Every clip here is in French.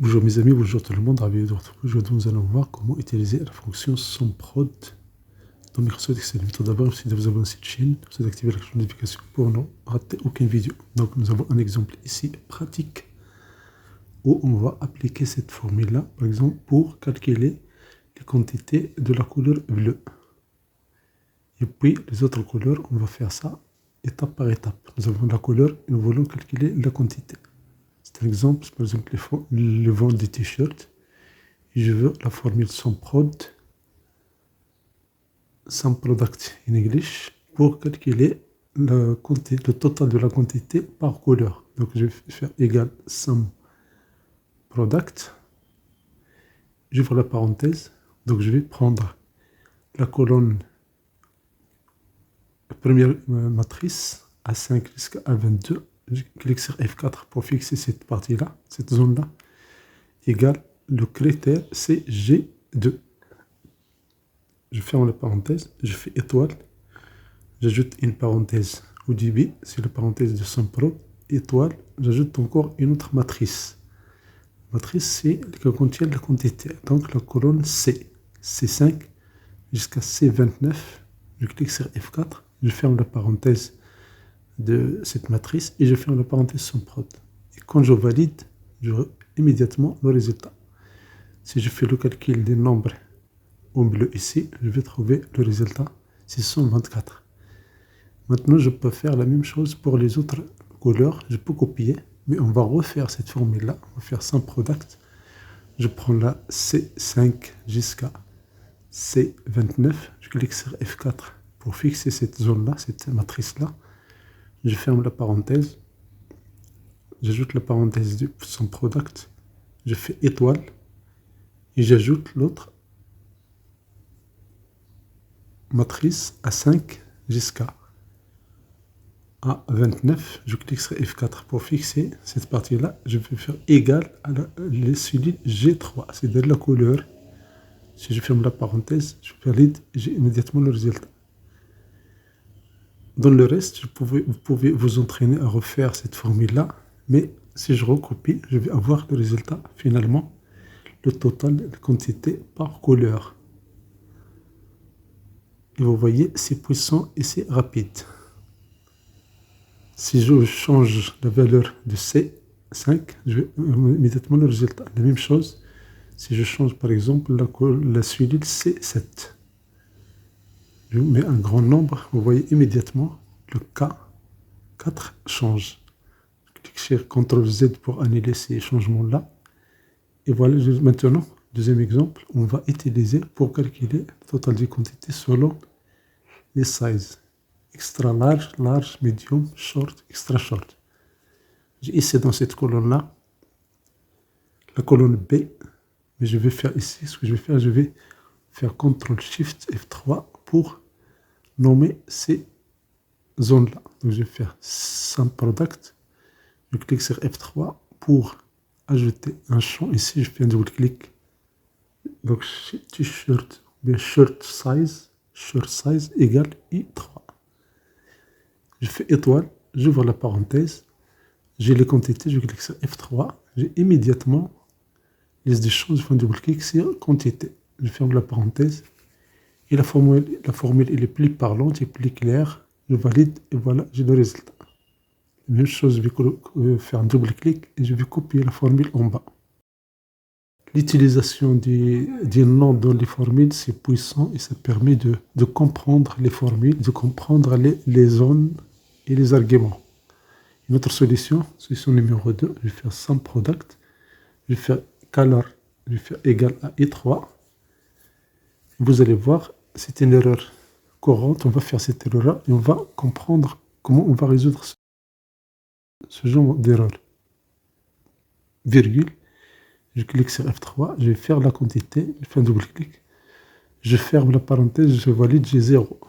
Bonjour mes amis, bonjour tout le monde, ravi de vous retrouver. Aujourd'hui, nous allons voir comment utiliser la fonction SOMPROD dans Microsoft Excel. Tout d'abord, merci de vous abonner à cette chaîne, merci d'activer la cloche de notification pour ne rater aucune vidéo. Donc, nous avons un exemple ici pratique où on va appliquer cette formule-là, par exemple, pour calculer les quantités de la couleur bleue. Et puis, les autres couleurs, on va faire ça étape par étape. Nous avons la couleur et nous voulons calculer la quantité. C'est un exemple, par exemple, les ventes des t-shirts. Je veux la formule SOMPROD, SOMPRODUCT in English, pour calculer le total de la quantité par couleur. Donc, je vais faire égal SOMPRODUCT. J'ouvre la parenthèse. Donc, je vais prendre la colonne, la première matrice, A5 jusqu'à A22. Je clique sur F4 pour fixer cette partie-là, cette zone-là, égale le critère CG2. Je ferme la parenthèse, je fais étoile, j'ajoute une parenthèse au début, c'est la parenthèse de SOMPROD, étoile, j'ajoute encore une autre matrice. Matrice, c'est qui contient la quantité, donc la colonne C, C5 jusqu'à C29. Je clique sur F4, je ferme la parenthèse de cette matrice et je ferme la parenthèse SOMPROD. Et quand je valide, j'aurai immédiatement le résultat. Si je fais le calcul des nombres en bleu ici, je vais trouver le résultat, c'est 124. Maintenant, je peux faire la même chose pour les autres couleurs. Je peux copier, mais on va refaire cette formule-là. On va faire SOMPRODUCT. Je prends la C5 jusqu'à C29. Je clique sur F4 pour fixer cette zone-là, cette matrice-là. Je ferme la parenthèse. J'ajoute la parenthèse de SOMPRODUCT. Je fais étoile. Et j'ajoute l'autre matrice A5 jusqu'à A29. Je clique sur F4 pour fixer cette partie-là. Je vais faire égal à la cellule G3, c'est-à-dire la couleur. Si je ferme la parenthèse, je valide, j'ai immédiatement le résultat. Dans le reste, vous pouvez vous entraîner à refaire cette formule-là, mais si je recopie, je vais avoir le résultat finalement, le total de quantité par couleur. Et vous voyez, c'est puissant et c'est rapide. Si je change la valeur de C5, je vais immédiatement le résultat. La même chose, si je change par exemple la cellule C7. Je mets un grand nombre, vous voyez immédiatement le K4 change. Je clique sur CTRL Z pour annuler ces changements-là. Et voilà, maintenant, deuxième exemple, on va utiliser pour calculer le total des quantités selon les sizes. Extra large, large, medium, short, extra short. J'ai ici dans cette colonne-là, la colonne B, mais je vais faire ici, ce que je vais faire, je vais faire CTRL SHIFT F3 pour nommer ces zones-là. Donc je vais faire SOMPRODUCT, je clique sur F3 pour ajouter un champ. Ici, je fais un double-clic. Donc t-shirt, bien shirt size égale I3. Je fais étoile, j'ouvre la parenthèse, j'ai les quantités, je clique sur F3, j'ai immédiatement liste des champs, je fais un double-clic sur quantité. Je ferme la parenthèse et la formule elle est plus parlante et plus claire. Je valide et voilà, j'ai le résultat. La même chose, je vais faire un double-clic et je vais copier la formule en bas. L'utilisation des noms dans les formules, c'est puissant et ça permet de comprendre les formules, de comprendre les zones et les arguments. Une autre solution numéro 2, je vais faire SOMPRODUCT, je vais faire color, je vais faire égal à I3. Vous allez voir, c'est une erreur courante, on va faire cette erreur et on va comprendre comment on va résoudre ce genre d'erreur. Virgule, je clique sur F3, je vais faire la quantité, je fais un double-clic, je ferme la parenthèse, je valide, j'ai 0.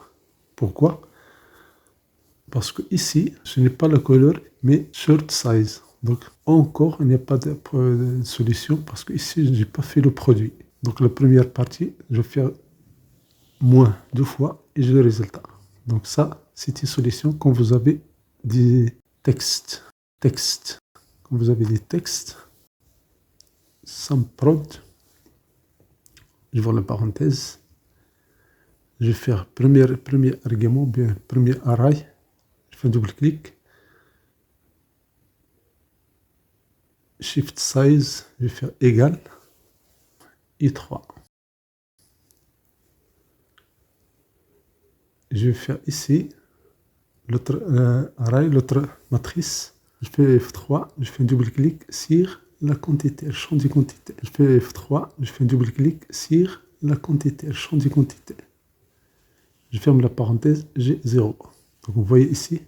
Pourquoi? Parce que ici, ce n'est pas la couleur, mais shirt size. Donc, encore, il n'y a pas de solution parce que ici, je n'ai pas fait le produit. Donc, la première partie, je vais faire moins 2 fois et j'ai le résultat. Donc, ça, c'est une solution quand vous avez des textes. Quand vous avez des textes, SumProd. J'ouvre la parenthèse. Je vais faire premier argument, bien premier array. Je fais un double clic. Shift size, je vais faire égal. I3. Je vais faire ici l'autre array, l'autre matrice. Je fais F3, je fais un double clic sur la quantité, le champ de quantité. Je fais F3, je fais un double clic sur la quantité, le champ de quantité. Je ferme la parenthèse, j'ai 0. Donc vous voyez ici,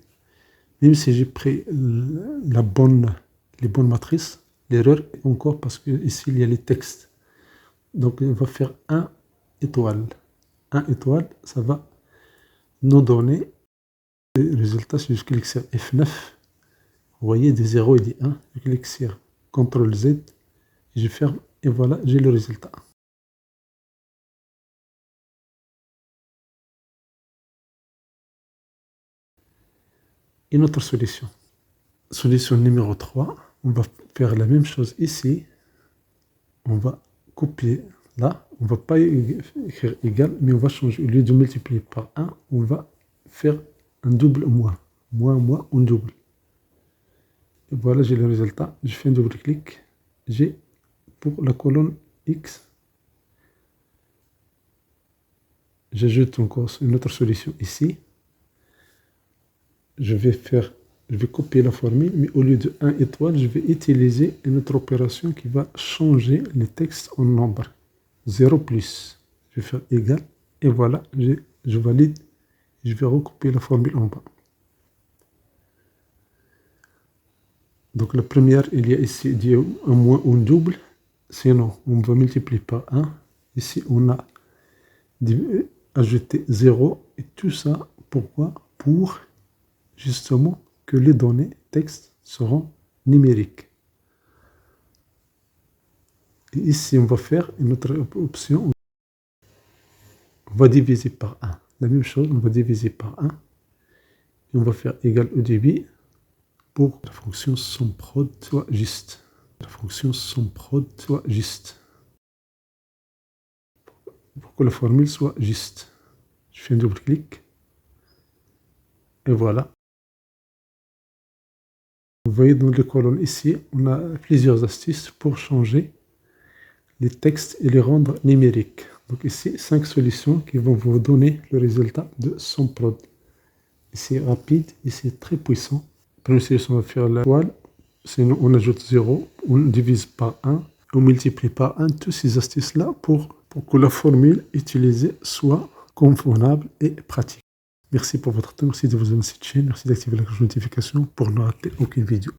même si j'ai pris les bonnes matrices, l'erreur est encore parce que ici il y a les textes. Donc on va faire 1 étoile. 1 étoile, ça va nous donner le résultat. Si je clique sur F9, vous voyez des 0 et des 1. Je clique sur CTRL Z, et je ferme et voilà, j'ai le résultat. Une autre solution. Solution numéro 3, on va faire la même chose ici. On va copier là, on ne va pas écrire égal, mais on va changer. Au lieu de multiplier par 1, on va faire un double moins. Moins, un double. Et voilà, j'ai le résultat. Je fais un double clic. J'ai pour la colonne X. J'ajoute encore une autre solution ici. Je vais copier la formule, mais au lieu de 1 étoile, je vais utiliser une autre opération qui va changer les textes en nombre. 0 plus. Je vais faire égal. Et voilà, je valide. Je vais recopier la formule en bas. Donc la première, il y a ici un moins ou un double. Sinon, on va multiplier par 1. Ici, on a ajouté 0. Et tout ça, pourquoi? Pour justement que les données texte seront numériques. Et ici, on va faire une autre option. On va diviser par 1. La même chose, on va diviser par 1. Et on va faire égal au débit pour que la fonction SumProd soit juste. La fonction SumProd soit juste. Pour que la formule soit juste. Je fais un double clic. Et voilà. Vous voyez dans les colonnes ici, on a plusieurs astuces pour changer les textes et les rendre numériques. Donc ici, 5 solutions qui vont vous donner le résultat de SumProd. Ici, rapide, ici, très puissant. Première solution, on va faire la toile. Sinon, on ajoute 0, on divise par 1, on multiplie par 1. Toutes ces astuces-là pour que la formule utilisée soit convenable et pratique. Merci pour votre temps, merci de vous abonner à cette chaîne, merci d'activer la cloche de notification pour ne rater aucune vidéo.